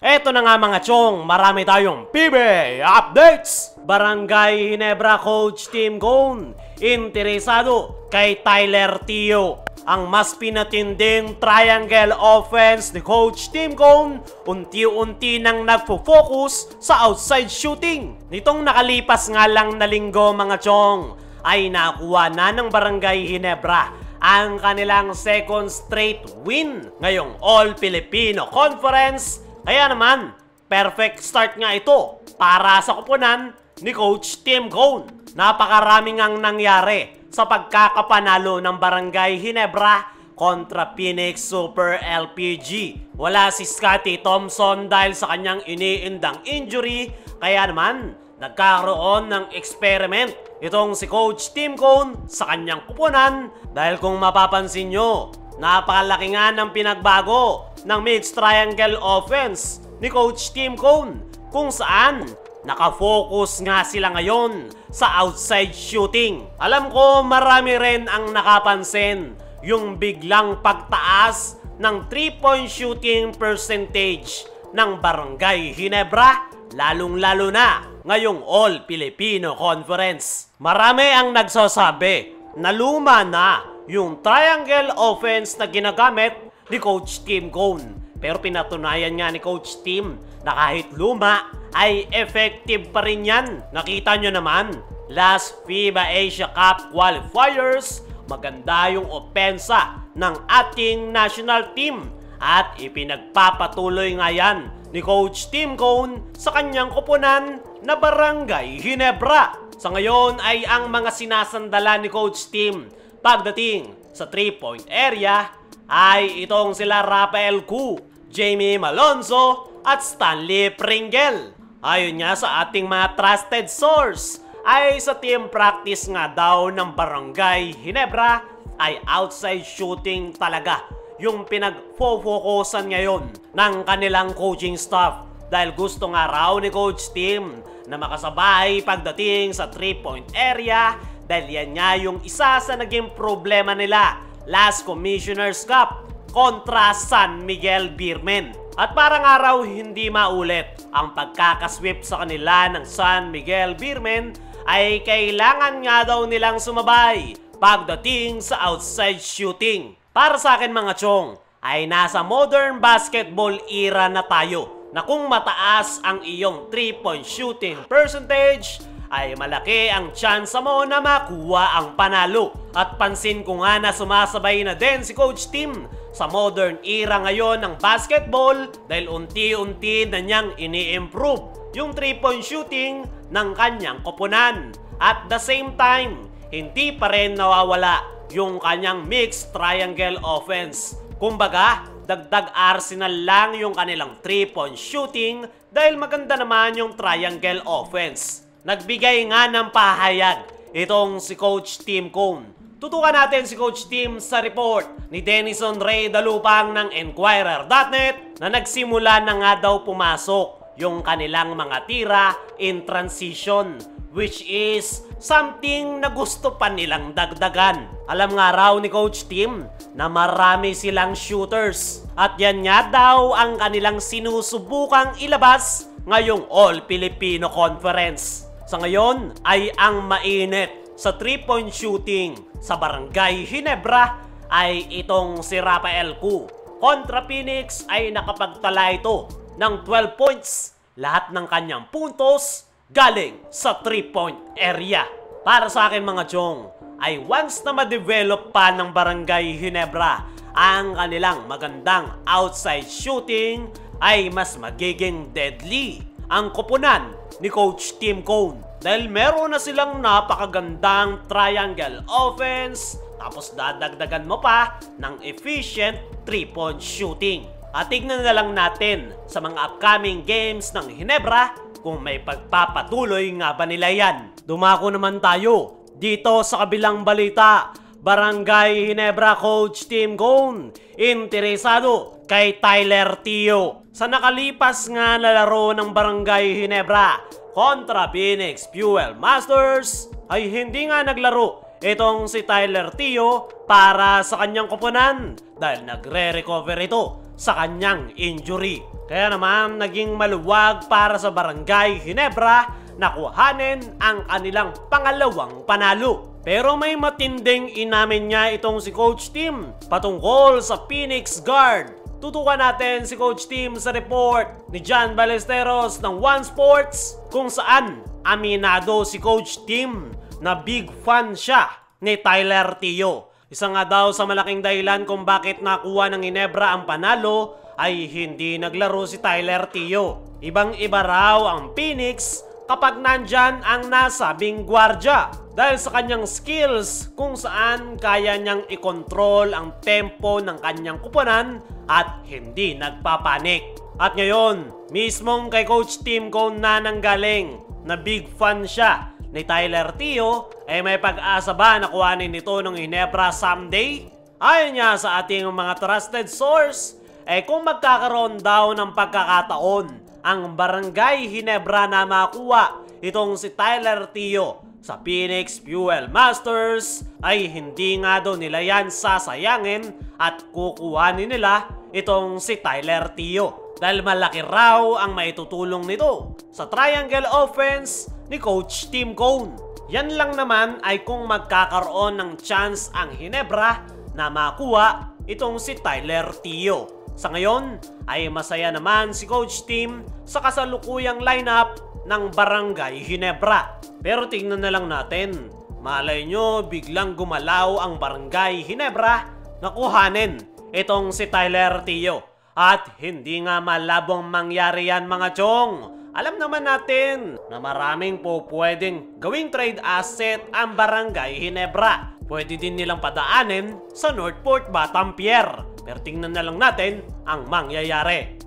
Eto na nga mga chong, marami tayong PBA updates! Barangay Ginebra Coach Tim Cone, interesado kay Tyler Tio. Ang mas pinatinding triangle offense ni Coach Tim Cone, unti-unti nang nagpo-focus sa outside shooting. Nitong nakalipas nga lang na linggo mga chong, ay nakuha na ng Barangay Ginebra ang kanilang second straight win ngayong All-Filipino Conference. Kaya naman, perfect start nga ito para sa koponan ni Coach Tim Cone. Napakaraming ang nangyari sa pagkakapanalo ng Barangay Ginebra kontra Phoenix Super LPG. Wala si Scotty Thompson dahil sa kanyang iniindang injury, kaya naman nagkaroon ng experiment itong si Coach Tim Cone sa kanyang koponan dahil kung mapapansin nyo, napakalaki nga ng pinagbago ng mixed triangle offense ni Coach Tim Cone kung saan nakafocus nga sila ngayon sa outside shooting. Alam ko marami rin ang nakapansin yung biglang pagtaas ng 3-point shooting percentage ng Barangay Ginebra, lalong-lalo na ngayong All-Filipino Conference. Marami ang nagsasabi na luma na yung triangle offense na ginagamit ni Coach Tim Cone. Pero pinatunayan nga ni Coach Tim na kahit luma ay effective pa rin yan. Nakita nyo naman, last FIBA Asia Cup qualifiers, maganda yung opensa ng ating national team. At ipinagpapatuloy nga yan ni Coach Tim Cone sa kanyang koponan na Barangay Ginebra. Sa ngayon ay ang mga sinasandala ni Coach Tim pagdating sa 3-point area ay itong sila Rafael Cu, Jamie Malonzo at Stanley Pringle. Ayon nga sa ating mga trusted source ay sa team practice nga daw ng Barangay Ginebra ay outside shooting talaga yung pinag-focusan ngayon ng kanilang coaching staff dahil gusto nga raw ni Coach Tim na makasabay pagdating sa 3-point area dahil yan nga yung isa sa naging problema nila last Commissioner's Cup kontra San Miguel Beermen. At para nga raw hindi maulit ang pagkakasweep sa kanila ng San Miguel Beermen ay kailangan nga daw nilang sumabay pagdating sa outside shooting. Para sa akin mga chong, ay nasa modern basketball era na tayo na kung mataas ang iyong 3-point shooting percentage ay malaki ang tsansa mo na makuha ang panalo. At pansin ko nga na sumasabay na din si Coach Tim sa modern era ngayon ng basketball dahil unti-unti na niyang ini-improve yung 3-point shooting ng kanyang koponan. At the same time, hindi pa rin nawawala yung kanyang mixed triangle offense. Kumbaga, dagdag arsenal lang yung kanilang 3-point shooting dahil maganda naman yung triangle offense. Nagbigay nga ng pahayag itong si Coach Tim Cone. Tutukan natin si Coach Tim sa report ni Denison Ray Dalupang ng Enquirer.net na nagsimula na nga daw pumasok yung kanilang mga tira in transition, which is something na gusto pa nilang dagdagan. Alam nga raw ni Coach Tim na marami silang shooters at yan nga daw ang kanilang sinusubukang ilabas ngayong All-Filipino Conference. Sa ngayon ay ang mainit sa 3-point shooting sa Barangay Ginebra ay itong si Rafael Cu. Kontra Phoenix ay nakapagtala ito ng 12 points. Lahat ng kanyang puntos galing sa 3-point area. Para sa akin mga chong, ay once na ma-develop pa ng Barangay Ginebra ang kanilang magandang outside shooting ay mas magiging deadly ang koponan ni Coach Tim Cone dahil meron na silang napakagandang triangle offense tapos dadagdagan mo pa ng efficient 3-point shooting. At tignan na lang natin sa mga upcoming games ng Ginebra kung may pagpapatuloy nga ba nila yan. Dumako naman tayo dito sa kabilang balita. Barangay Ginebra Coach Tim Cone interesado kay Tyler Tio. Sa nakalipas nga na laro ng Barangay Ginebra kontra Phoenix Fuel Masters ay hindi nga naglaro itong si Tyler Tio para sa kanyang koponan dahil nagre-recover ito sa kanyang injury. Kaya naman naging maluwag para sa Barangay Ginebra na kuhanin ang kanilang pangalawang panalo. Pero may matinding inamin niya itong si Coach Tim patungkol sa Phoenix Guard. Tutukan natin si Coach Tim sa report ni John Ballesteros ng One Sports kung saan aminado si Coach Tim na big fan siya ni Tyler Tio. Isa nga daw sa malaking dahilan kung bakit nakuha ng Ginebra ang panalo ay hindi naglaro si Tyler Tio. Ibang-iba raw ang Phoenix kapag nandyan ang nasabing gwardya dahil sa kanyang skills kung saan kaya niyang ikontrol ang tempo ng kanyang kupunan at hindi nagpapanik. At ngayon, mismong kay Coach Tim Cone na nanggaling na big fan siya ni Tyler Tio, ay may pag-asa ba na kuhanin nito ng Ginebra someday? Ayon niya sa ating mga trusted source, kung magkakaroon daw ng pagkakataon ang Barangay Ginebra na makuha itong si Tyler Tio sa Phoenix Fuel Masters, ay hindi nga daw nila yan sasayangin at kukuhanin nila itong si Tyler Tio. Dahil malaki raw ang maitutulong nito sa triangle offense ni Coach Tim Cone. Yan lang naman ay kung magkakaroon ng chance ang Ginebra na makuha itong si Tyler Tio. Sa ngayon ay masaya naman si Coach Tim sa kasalukuyang lineup ng Barangay Ginebra. Pero tingnan na lang natin, malay nyo biglang gumalaw ang Barangay Ginebra na kuhanin itong si Tyler Tio. At hindi nga malabong mangyari yan mga chong. Alam naman natin na maraming po pwedeng gawing trade asset ang Barangay Ginebra. Pwede din nilang padaanin sa Northport Batampier. Pero tingnan na lang natin ang mangyayari.